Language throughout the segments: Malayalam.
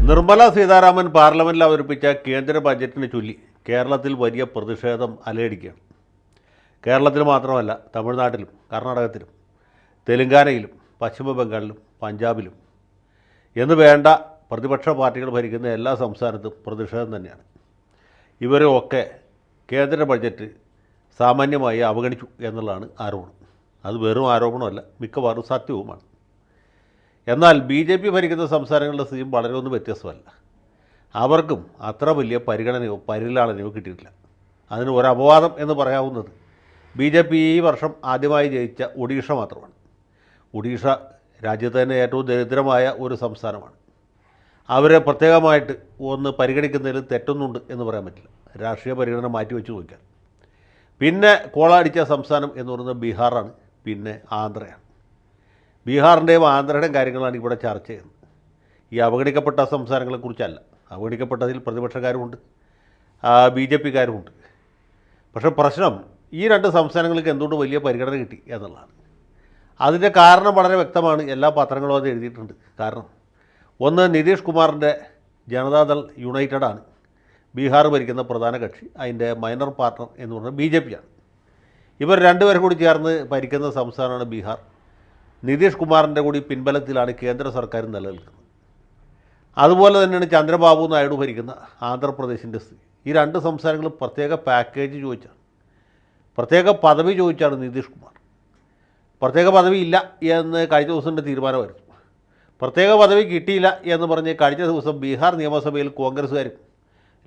നിർമ്മല സീതാരാമൻ പാർലമെൻറ്റിൽ അവതരിപ്പിച്ച കേന്ദ്ര ബജറ്റിനെ ചൊല്ലി കേരളത്തിൽ വലിയ പ്രതിഷേധം അലയടിക്കുകയാണ്. കേരളത്തിൽ മാത്രമല്ല, തമിഴ്നാട്ടിലും കർണാടകത്തിലും തെലുങ്കാനയിലും പശ്ചിമ ബംഗാളിലും പഞ്ചാബിലും എന്ന് വേണ്ട പ്രതിപക്ഷ പാർട്ടികൾ ഭരിക്കുന്ന എല്ലാ സംസ്ഥാനത്തും പ്രതിഷേധം തന്നെയാണ്. ഇവരെയൊക്കെ കേന്ദ്ര ബഡ്ജറ്റ് സാമാന്യമായി അവഗണിച്ചു എന്നുള്ളതാണ് ആരോപണം. അത് വെറും ആരോപണമല്ല, മിക്കവാറും സത്യവുമാണ്. എന്നാൽ BJP ഭരിക്കുന്ന സംസ്ഥാനങ്ങളുടെ സ്ഥിതിയും വളരെ ഒന്നും വ്യത്യസ്തമല്ല. അവർക്കും അത്ര വലിയ പരിഗണനയോ പരിലാളനയോ കിട്ടിയിട്ടില്ല. അതിന് ഒരു അപവാദം എന്ന് പറയാവുന്നത് BJP ഈ വർഷം ആദ്യമായി ജയിച്ച ഒഡീഷ മാത്രമാണ്. ഒഡീഷ രാജ്യത്ത് തന്നെ ഏറ്റവും ദരിദ്രമായ ഒരു സംസ്ഥാനമാണ്. അവരെ പ്രത്യേകമായിട്ട് ഒന്ന് പരിഗണിക്കുന്നതിൽ തെറ്റൊന്നുണ്ട് എന്ന് പറയാൻ പറ്റില്ല, രാഷ്ട്രീയ പരിഗണന മാറ്റിവെച്ച് നോക്കിയാൽ. പിന്നെ കോളടിച്ച സംസ്ഥാനം എന്ന് പറയുന്നത് ബീഹാറാണ്, പിന്നെ ആന്ധ്രയാണ്. ബീഹാറിൻ്റെയും ആന്ധ്രയുടെയും കാര്യങ്ങളാണ് ഇവിടെ ചർച്ച ചെയ്യുന്നത്. ഈ അവഗണിക്കപ്പെട്ട സംസ്ഥാനങ്ങളെക്കുറിച്ചല്ല. അവഗണിക്കപ്പെട്ടതിൽ പ്രതിപക്ഷക്കാരുമുണ്ട്, BJPക്കാരുമുണ്ട്. പക്ഷേ പ്രശ്നം ഈ രണ്ട് സംസ്ഥാനങ്ങൾക്ക് എന്തുകൊണ്ട് വലിയ പരിഗണന കിട്ടി എന്നുള്ളതാണ്. അതിൻ്റെ കാരണം വളരെ വ്യക്തമാണ്. എല്ലാ പത്രങ്ങളും അത് എഴുതിയിട്ടുണ്ട്. കാരണം ഒന്ന്, നിതീഷ് കുമാറിൻ്റെ ജനതാദൾ യുണൈറ്റഡാണ് ബീഹാർ ഭരിക്കുന്ന പ്രധാന കക്ഷി. അതിൻ്റെ മൈനർ പാർട്ണർ എന്ന് പറഞ്ഞാൽ BJP ആണ്. ഇവർ രണ്ടുപേരും കൂടി ചേർന്ന് ഭരിക്കുന്ന സംസ്ഥാനമാണ് ബീഹാർ. നിതീഷ് കുമാറിൻ്റെ കൂടി പിൻബലത്തിലാണ് കേന്ദ്ര സർക്കാർ നിലനിൽക്കുന്നത്. അതുപോലെ തന്നെയാണ് ചന്ദ്രബാബു നായിഡു ഭരിക്കുന്ന ആന്ധ്രാപ്രദേശിൻ്റെ സ്ഥിതി. ഈ രണ്ട് സംസ്ഥാനങ്ങളും പ്രത്യേക പാക്കേജ് ചോദിച്ചാണ്, പ്രത്യേക പദവി ചോദിച്ചാണ് നിതീഷ് കുമാർ. പ്രത്യേക പദവി ഇല്ല എന്ന് കഴിഞ്ഞ ദിവസത്തിൻ്റെ തീരുമാനമായിരുന്നു. പ്രത്യേക പദവി കിട്ടിയില്ല എന്ന് പറഞ്ഞ് കഴിഞ്ഞ ദിവസം ബീഹാർ നിയമസഭയിൽ കോൺഗ്രസ്സുകാരും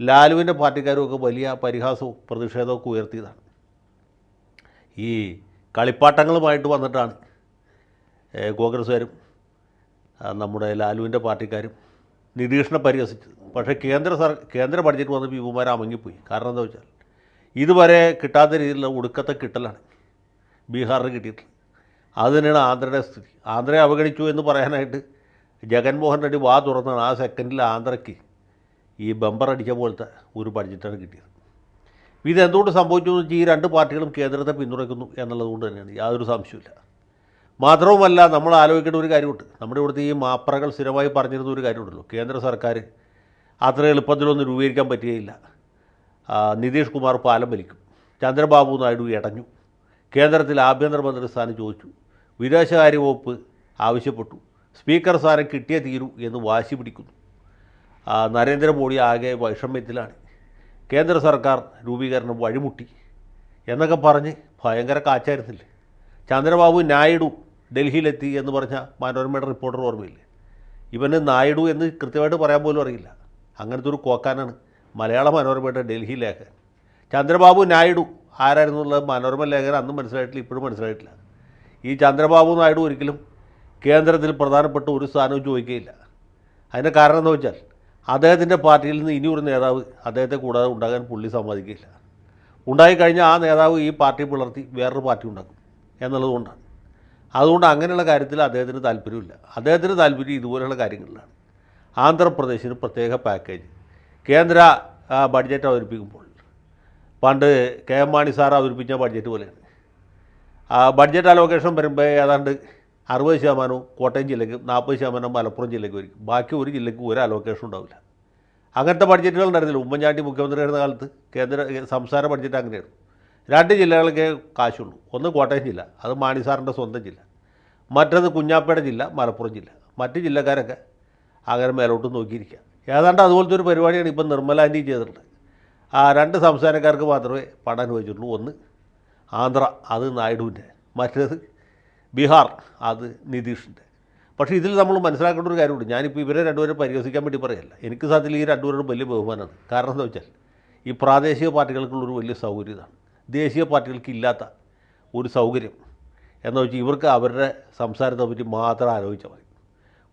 ലാലുവിൻ്റെ പാർട്ടിക്കാരും ഒക്കെ വലിയ പരിഹാസവും പ്രതിഷേധവും ഉയർത്തിയതാണ്. ഈ കളിപ്പാട്ടങ്ങളുമായിട്ട് വന്നിട്ടാണ് കോൺഗ്രസ്സുകാരും നമ്മുടെ ലാലുവിൻ്റെ പാർട്ടിക്കാരും നിതീഷിനെ പരിഹസിച്ചത്. പക്ഷേ കേന്ദ്ര ബഡ്ജറ്റ് വന്നപ്പോൾ ഇവന്മാർ അമങ്ങിപ്പോയി. കാരണം എന്താ വെച്ചാൽ ഇതുവരെ കിട്ടാത്ത രീതിയിലുള്ള ഒടുക്കത്തെ കിട്ടലാണ് ബീഹാറിന് കിട്ടിയിട്ടുള്ളത്. അത് തന്നെയാണ് ആന്ധ്രയുടെ സ്ഥിതി. ആന്ധ്രയെ അവഗണിച്ചു എന്ന് പറയാനായിട്ട് ജഗൻമോഹൻ റെഡ്ഡി വാ തുറന്നാണ് ആ സെക്കൻഡിൽ ആന്ധ്രയ്ക്ക് ഈ ബമ്പർ അടിച്ച പോലത്തെ ഒരു ബഡ്ജറ്റാണ് കിട്ടിയത്. ഇതെന്തുകൊണ്ട് സംഭവിച്ചു എന്ന് വെച്ചാൽ ഈ രണ്ട് പാർട്ടികളും കേന്ദ്രത്തെ പിന്തുണയ്ക്കുന്നു എന്നുള്ളതുകൊണ്ട് തന്നെയാണ്, യാതൊരു സംശയമില്ല. മാത്രവുമല്ല, നമ്മൾ ആലോചിക്കേണ്ട ഒരു കാര്യമുണ്ട്. നമ്മുടെ ഇവിടുത്തെ ഈ മാപ്രകൾ സ്ഥിരമായി പറഞ്ഞിരുന്ന ഒരു കാര്യമുണ്ടല്ലോ, കേന്ദ്ര സർക്കാർ അത്ര എളുപ്പത്തിലൊന്നും രൂപീകരിക്കാൻ പറ്റുകയില്ല, നിതീഷ് കുമാർ പാലം വലിക്കും, ചന്ദ്രബാബു നായിഡു ഇടഞ്ഞു, കേന്ദ്രത്തിൽ ആഭ്യന്തരമന്ത്രി സ്ഥാനം ചോദിച്ചു, വിദേശകാര്യ വകുപ്പ് ആവശ്യപ്പെട്ടു, സ്പീക്കർ സ്ഥാനം കിട്ടിയേ തീരൂ എന്ന് വാശി പിടിക്കുന്നു, നരേന്ദ്രമോദി ആകെ വൈഷമ്യത്തിലാണ്, കേന്ദ്ര സർക്കാർ രൂപീകരണം വഴിമുട്ടി എന്നൊക്കെ പറഞ്ഞ് ഭയങ്കര കാച്ചായിരുന്നില്ലേ. ചന്ദ്രബാബു നായിഡു ഡൽഹിയിലെത്തി എന്ന് പറഞ്ഞ മനോരമയുടെ റിപ്പോർട്ടർ ഓർമ്മയില്ലേ? ഇവന് നായിഡു എന്ന് കൃത്യമായിട്ട് പറയാൻ പോലും അറിയില്ല. അങ്ങനത്തെ ഒരു കോക്കാനാണ് മലയാള മനോരമയുടെ ഡൽഹി ലേഖകൻ. ചന്ദ്രബാബു നായിഡു ആരായിരുന്നുള്ളത് മനോരമ ലേഖകൻ അന്നും മനസ്സിലായിട്ടില്ല, ഇപ്പോഴും മനസ്സിലായിട്ടില്ല. ഈ ചന്ദ്രബാബു നായിഡു ഒരിക്കലും കേന്ദ്രത്തിൽ പ്രധാനപ്പെട്ട ഒരു സ്ഥാനവും ചോദിക്കുകയില്ല. അതിൻ്റെ കാരണം എന്താ വെച്ചാൽ അദ്ദേഹത്തിൻ്റെ പാർട്ടിയിൽ നിന്ന് ഇനിയൊരു നേതാവ് അദ്ദേഹത്തെ കൂടാതെ ഉണ്ടാകാൻ പുള്ളി സമ്മതിക്കില്ല. ഉണ്ടായിക്കഴിഞ്ഞാൽ ആ നേതാവ് ഈ പാർട്ടി പിളർത്തി വേറൊരു പാർട്ടി ഉണ്ടാക്കും എന്നുള്ളതുകൊണ്ടാണ്. അതുകൊണ്ട് അങ്ങനെയുള്ള കാര്യത്തിൽ അദ്ദേഹത്തിന് താല്പര്യമില്ല. അദ്ദേഹത്തിന് താല്പര്യം ഇതുപോലെയുള്ള കാര്യങ്ങളിലാണ്. ആന്ധ്രാപ്രദേശിന് പ്രത്യേക പാക്കേജ് കേന്ദ്ര ബഡ്ജറ്റ് അവതരിപ്പിക്കുമ്പോൾ പണ്ട് KM മാണി സാർ അവതരിപ്പിച്ച ബഡ്ജറ്റ് പോലെയാണ്. ബഡ്ജറ്റ് അലോക്കേഷൻ വരുമ്പോൾ ഏതാണ്ട് 60% കോട്ടയം ജില്ലയ്ക്ക്, 40% മലപ്പുറം ജില്ലയ്ക്ക് വരും. ബാക്കി ഒരു ജില്ലയ്ക്ക് ഒരു അലോക്കേഷൻ ഉണ്ടാവില്ല. അങ്ങനത്തെ ബഡ്ജറ്റുകൾ ഉണ്ടായിരുന്നില്ല. ഉമ്മൻചാണ്ടി മുഖ്യമന്ത്രിയായിരുന്ന കാലത്ത് സംസ്ഥാന ബഡ്ജറ്റ് അങ്ങനെയാണ്. 2 ജില്ലകൾക്കേ കാശുള്ളൂ. ഒന്ന് കോട്ടയം ജില്ല, അത് മാണി സാറിൻ്റെ സ്വന്തം ജില്ല. മറ്റത് കുഞ്ഞാപ്പേടെ ജില്ല, മലപ്പുറം ജില്ല. മറ്റ് ജില്ലക്കാരൊക്കെ അങ്ങനെ മേലോട്ട് നോക്കിയിരിക്കുക. ഏതാണ്ട് അതുപോലത്തെ ഒരു പരിപാടിയാണ് ഇപ്പം നിർമ്മല ആൻറ്റി ചെയ്തിട്ടുള്ളത്. 2 സംസ്ഥാനക്കാർക്ക് മാത്രമേ പണം അനുവദിച്ചിട്ടുള്ളൂ. ഒന്ന് ആന്ധ്ര, അത് നായിഡുവിൻ്റെ, മറ്റേത് ബീഹാർ, അത് നിതീഷിൻ്റെ. പക്ഷേ ഇതിൽ നമ്മൾ മനസ്സിലാക്കേണ്ട ഒരു കാര്യമുണ്ട്. ഞാനിപ്പോൾ ഇവരെ രണ്ടുപേരെ പരിഹസിക്കാൻ വേണ്ടി പറയല്ല. എനിക്ക് സത്യത്തിൽ ഈ രണ്ടുപേരോടും വലിയ ബഹുമാനമാണ്. കാരണം എന്താ വെച്ചാൽ ഈ പ്രാദേശിക പാർട്ടികൾക്കുള്ളൊരു വലിയ സൗകര്യം ഇതാണ്. ദേശീയ പാർട്ടികൾക്ക് ഇല്ലാത്ത ഒരു സൗകര്യം എന്ന് വെച്ചാൽ ഇവർക്ക് അവരുടെ സംസാരത്തെ പറ്റി മാത്രം ആലോചിച്ചാൽ മതി.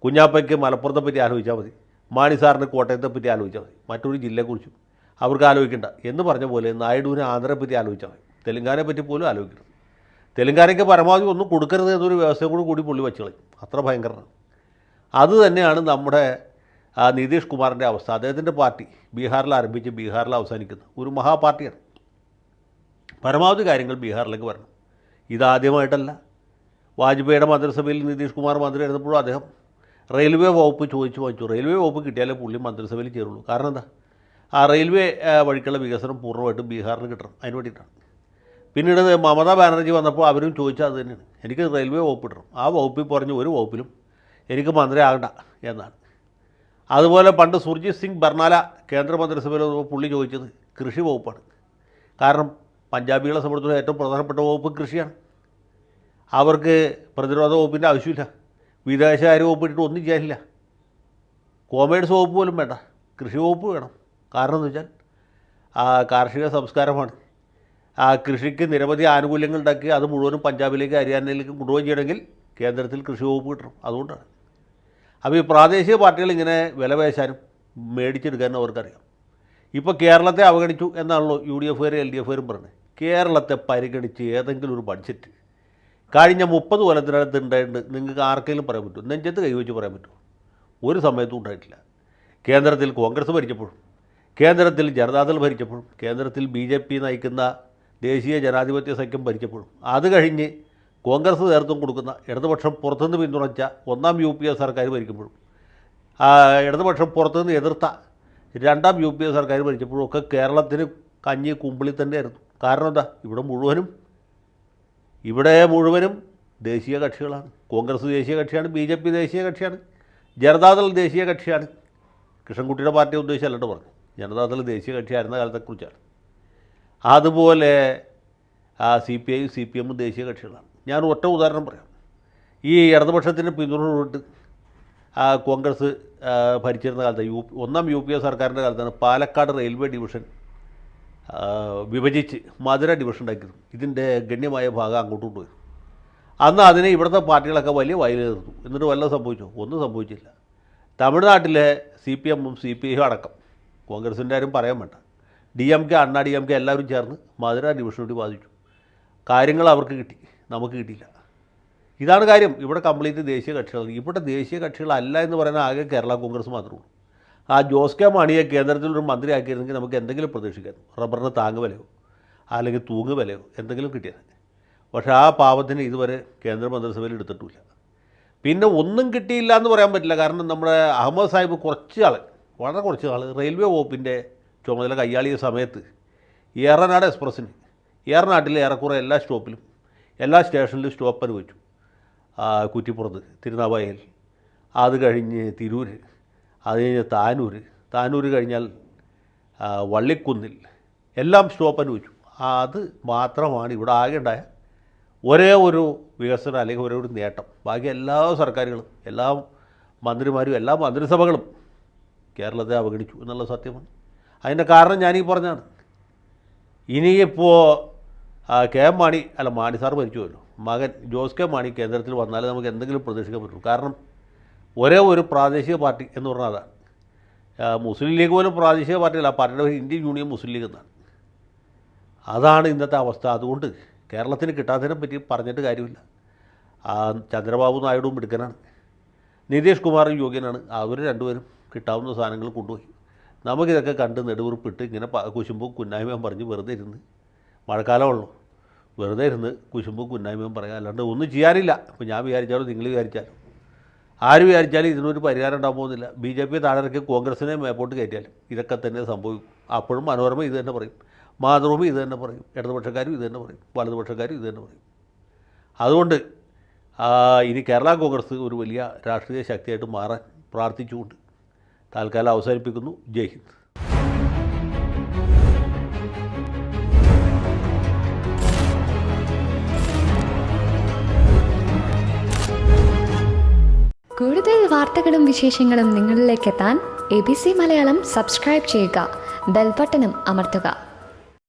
കുഞ്ഞാപ്പയ്ക്ക് മലപ്പുറത്തെ പറ്റി ആലോചിച്ചാൽ മതി, മാണി സാറിന് കോട്ടയത്തെ പറ്റി ആലോചിച്ചാൽ മതി, മറ്റൊരു ജില്ലയെക്കുറിച്ചും അവർക്ക് ആലോചിക്കേണ്ട എന്ന് പറഞ്ഞ പോലെ നായിഡുവിന് ആന്ധ്രയെ പറ്റി ആലോചിച്ചാൽ മതി. തെലുങ്കാനയെ പറ്റി പോലും ആലോചിക്കണം. തെലുങ്കാനയ്ക്ക് പരമാവധി ഒന്നും കൊടുക്കരുത് എന്നൊരു വ്യവസ്ഥയും കൂടി പുള്ളി വച്ച് കളയും. അത്ര ഭയങ്കരമാണ്. അതുതന്നെയാണ് നമ്മുടെ നിതീഷ് കുമാറിൻ്റെ അവസ്ഥ. അദ്ദേഹത്തിൻ്റെ പാർട്ടി ബീഹാറിൽ ആരംഭിച്ച് ബീഹാറിൽ അവസാനിക്കുന്ന ഒരു മഹാപാർട്ടിയാണ്. പരമാവധി കാര്യങ്ങൾ ബീഹാറിലേക്ക് വരണം. ഇതാദ്യമായിട്ടല്ല. വാജ്പേയിയുടെ മന്ത്രിസഭയിൽ നിതീഷ് കുമാർ മന്ത്രിയായിരുന്നപ്പോഴും അദ്ദേഹം റെയിൽവേ വകുപ്പ് ചോദിച്ചു വാങ്ങിച്ചു. റെയിൽവേ വകുപ്പ് കിട്ടിയാലേ പുള്ളി മന്ത്രിസഭയിൽ ചേരുള്ളൂ. കാരണം എന്താ, ആ റെയിൽവേ വഴിക്കുള്ള വികസനം പൂർണ്ണമായിട്ടും ബീഹാറിന് കിട്ടണം, അതിന് വേണ്ടിയിട്ടാണ്. പിന്നീട് മമതാ ബാനർജി വന്നപ്പോൾ അവരും ചോദിച്ചാൽ അത് തന്നെയാണ്, എനിക്ക് റെയിൽവേ വകുപ്പ് കിട്ടണം. ആ വകുപ്പിൽ പറഞ്ഞ ഒരു വകുപ്പിലും എനിക്ക് മന്ത്രി ആകണ്ട എന്നാണ്. അതുപോലെ പണ്ട് സുർജിത് സിംഗ് ബർണാല കേന്ദ്രമന്ത്രിസഭയിൽ പുള്ളി ചോദിച്ചത് കൃഷി വകുപ്പാണ്. കാരണം പഞ്ചാബികളെ സംബന്ധിച്ചിടത്തോളം ഏറ്റവും പ്രധാനപ്പെട്ട വകുപ്പ് കൃഷിയാണ്. അവർക്ക് പ്രതിരോധ വകുപ്പിൻ്റെ ആവശ്യമില്ല, വിദേശകാര്യ വകുപ്പ് ഇട്ടിട്ട് ഒന്നും ചെയ്യാനില്ല, കോമേഴ്സ് വകുപ്പ് പോലും വേണ്ട, കൃഷി വകുപ്പ് വേണം. കാരണം എന്ന് വെച്ചാൽ കാർഷിക സംസ്കാരമാണ്. കൃഷിക്ക് നിരവധി ആനുകൂല്യങ്ങൾ ഉണ്ടാക്കി അത് മുഴുവനും പഞ്ചാബിലേക്ക് ഹരിയാനയിലേക്ക് കൊണ്ടുപോയി ചെയ്യണമെങ്കിൽ കേന്ദ്രത്തിൽ കൃഷി വകുപ്പ് കിട്ടണം. അതുകൊണ്ടാണ്. അപ്പോൾ ഈ പ്രാദേശിക പാർട്ടികൾ ഇങ്ങനെ വിലപേശാനും മേടിച്ചെടുക്കാനും അവർക്കറിയാം. ഇപ്പോൾ കേരളത്തെ അവഗണിച്ചു എന്നാണല്ലോ UDF-കാരും LDF-കാരും പറഞ്ഞത്. കേരളത്തെ പരിഗണിച്ച് ഏതെങ്കിലും ഒരു ബഡ്ജറ്റ് കഴിഞ്ഞ 30 കൊല്ലത്തിനകത്ത് ഉണ്ടായിട്ടുണ്ട് നിങ്ങൾക്ക് ആർക്കെങ്കിലും പറയാൻ പറ്റുമോ? നെഞ്ചത്ത് കൈവച്ച് പറയാൻ പറ്റുമോ? ഒരു സമയത്തും ഉണ്ടായിട്ടില്ല. കേന്ദ്രത്തിൽ കോൺഗ്രസ് ഭരിച്ചപ്പോഴും, കേന്ദ്രത്തിൽ ജനതാദൾ ഭരിച്ചപ്പോഴും, കേന്ദ്രത്തിൽ BJP നയിക്കുന്ന ദേശീയ ജനാധിപത്യ സഖ്യം ഭരിച്ചപ്പോഴും, അത് കഴിഞ്ഞ് കോൺഗ്രസ് നേതൃത്വം കൊടുക്കുന്ന ഇടതുപക്ഷം പുറത്തുനിന്ന് പിന്തുണച്ച 1ാം UPA സർക്കാർ ഭരിക്കുമ്പോഴും, ഇടതുപക്ഷം പുറത്തുനിന്ന് എതിർത്ത 2ാം UPA സർക്കാർ ഭരിച്ചപ്പോഴും ഒക്കെ കേരളത്തിന് കഞ്ഞി കുമ്പിളി തന്നെയായിരുന്നു. കാരണം എന്താ, ഇവിടെ മുഴുവനും ദേശീയ കക്ഷികളാണ്. കോൺഗ്രസ് ദേശീയ കക്ഷിയാണ്, BJP ദേശീയ കക്ഷിയാണ്, ജനതാദൾ ദേശീയ കക്ഷിയാണ്. കൃഷ്ണൻകുട്ടിയുടെ പാർട്ടിയെ ഉദ്ദേശിച്ചല്ലട്ടോ പറഞ്ഞു, ജനതാദൾ ദേശീയ കക്ഷിയായിരുന്ന കാലത്തെക്കുറിച്ചാണ്. അതുപോലെ CPI CPM ദേശീയ കക്ഷികളാണ്. ഞാൻ ഒറ്റ ഉദാഹരണം പറയാം. ഈ ഇടതുപക്ഷത്തിന് പിന്തുണ കൊടുത്ത് കോൺഗ്രസ് ഭരിച്ചിരുന്ന കാലത്ത് 1ാം UPA സർക്കാരിൻ്റെ കാലത്താണ് പാലക്കാട് റെയിൽവേ ഡിവിഷൻ വിഭജിച്ച് മധുര ഡിവിഷൻ ഉണ്ടാക്കിയത്. ഇതിൻ്റെ ഗണ്യമായ ഭാഗം അങ്ങോട്ട് കൊണ്ടുപോയി. അന്ന് അതിനെ ഇവിടുത്തെ പാർട്ടികളൊക്കെ വലിയ വയലെടുത്തു. എന്നിട്ട് വല്ലതും സംഭവിച്ചോ? ഒന്നും സംഭവിച്ചില്ല. തമിഴ്നാട്ടിലെ CPM-ഉം CPI-യും അടക്കം, കോൺഗ്രസിൻ്റെ ആരും പറയാൻ വേണ്ട, DMK അണ്ണാ DMK എല്ലാവരും ചേർന്ന് മധുര ഡിവിഷൻ കൂടി ബാധിച്ചു. കാര്യങ്ങൾ അവർക്ക് കിട്ടി, നമുക്ക് കിട്ടിയില്ല. ഇതാണ് കാര്യം. ഇവിടെ കംപ്ലീറ്റ് ദേശീയ കക്ഷികളാണ്. ഇവിടെ ദേശീയ കക്ഷികളല്ല എന്ന് പറയുന്ന ആകെ കേരള കോൺഗ്രസ് മാത്രമേ ഉള്ളൂ. ജോസ് കെ മാണിയെ കേന്ദ്രത്തിലൊരു മന്ത്രിയാക്കിയിരുന്നെങ്കിൽ നമുക്ക് എന്തെങ്കിലും പ്രതീക്ഷിക്കാം. റബ്ബറിന് താങ്ങ് വിലയോ അല്ലെങ്കിൽ തൂങ്ങ് വിലയോ എന്തെങ്കിലും കിട്ടിയത്. പക്ഷേ ആ പാവത്തിന് ഇതുവരെ കേന്ദ്രമന്ത്രിസഭയിൽ എടുത്തിട്ടില്ല. പിന്നെ ഒന്നും കിട്ടിയില്ല എന്ന് പറയാൻ പറ്റില്ല. കാരണം നമ്മുടെ അഹമ്മദ് സാഹിബ് വളരെ കുറച്ച് ആൾ റെയിൽവേ വകുപ്പിൻ്റെ ചുമതല കൈയാളിയ സമയത്ത് ഏറനാട് എക്സ്പ്രസ്സിന് ഏറനാട്ടിലെ ഏറെക്കുറെ എല്ലാ സ്റ്റോപ്പിലും എല്ലാ സ്റ്റേഷനിലും സ്റ്റോപ്പ് അനുവദിച്ചു. കുറ്റിപ്പുറത്ത്, തിരുനാവായയിൽ, അത് കഴിഞ്ഞ് തിരൂർ, അത് കഴിഞ്ഞ് താനൂർ കഴിഞ്ഞാൽ വള്ളിക്കുന്നിൽ എല്ലാം സ്റ്റോപ്പ് അനുവദിച്ചു. അത് മാത്രമാണ് ഇവിടെ ആകെ ഉണ്ടായ ഒരേ ഒരു വികസനം അല്ലെങ്കിൽ ഒരേ ഒരു നേട്ടം. ബാക്കി എല്ലാ സർക്കാരുകളും, എല്ലാ മന്ത്രിമാരും, എല്ലാ മന്ത്രിസഭകളും കേരളത്തെ അവഗണിച്ചു എന്നുള്ള സത്യമാണ്. അതിൻ്റെ കാരണം ഞാനീ പറഞ്ഞാണ്. ഇനിയിപ്പോൾ KM മാണി മാണി സാർ മരിച്ചുവല്ലോ, മകൻ ജോസ് കെ മാണി കേന്ദ്രത്തിൽ വന്നാലേ നമുക്ക് എന്തെങ്കിലും പ്രതീക്ഷിക്കാൻ പറ്റുള്ളൂ. കാരണം ഒരേ ഒരു പ്രാദേശിക പാർട്ടി എന്ന് പറഞ്ഞാൽ അതാണ്. മുസ്ലിം ലീഗ് പോലും പ്രാദേശിക പാർട്ടിയല്ല, ആ പാർട്ടിയുടെ ഇന്ത്യൻ യൂണിയൻ മുസ്ലിം ലീഗ് എന്നാണ്. അതാണ് ഇന്നത്തെ അവസ്ഥ. അതുകൊണ്ട് കേരളത്തിന് കിട്ടാത്തതിനെ പറ്റി പറഞ്ഞിട്ട് കാര്യമില്ല. ചന്ദ്രബാബു നായിഡുവും മിടുക്കനാണ്, നിതീഷ് കുമാറും യോഗ്യനാണ്. അവർ രണ്ടുപേരും കിട്ടാവുന്ന സാധനങ്ങൾ കൊണ്ടുപോയി. നമുക്കിതൊക്കെ കണ്ട് നെടുവുറുപ്പിട്ട് ഇങ്ങനെ കുശുമ്പും കുന്നായ്മയും പറഞ്ഞ് വെറുതെ ഇരുന്ന്, മഴക്കാലമുള്ളൂ, വെറുതെ ഇരുന്ന് കുശുമ്പും കുന്നായ്മയും പറയാം. അല്ലാണ്ട് ഒന്നും ചെയ്യാനില്ല. ഇപ്പോൾ ഞാൻ വിചാരിച്ചാലും നിങ്ങൾ വിചാരിച്ചാലും ആര് വിചാരിച്ചാലും ഇതിനൊരു പരിഹാരം ഉണ്ടാകാൻ പോകുന്നില്ല. BJP താഴേക്ക് കോൺഗ്രസിനെ മേപ്പോട്ട് കയറ്റിയാലും ഇതൊക്കെ തന്നെ സംഭവിക്കും. അപ്പോഴും മനോരമ ഇത് തന്നെ പറയും, മാതൃഭൂമി ഇത് തന്നെ പറയും, ഇടതുപക്ഷക്കാരും ഇത് തന്നെ പറയും, വലതുപക്ഷക്കാരും ഇത് തന്നെ പറയും. അതുകൊണ്ട് ഇനി കേരള കോൺഗ്രസ് ഒരു വലിയ രാഷ്ട്രീയ ശക്തിയായിട്ട് മാറാൻ പ്രാർത്ഥിച്ചുകൊണ്ട് തൽക്കാലം അവസാനിപ്പിക്കുന്നു. ജയ് ഹിന്ദ്. കൂടുതൽ വാർത്തകളും വിശേഷങ്ങളും നിങ്ങളിലേക്ക് എത്താൻ ABC മലയാളം സബ്സ്ക്രൈബ് ചെയ്യുക, ബെൽ ബട്ടണും അമർത്തുക.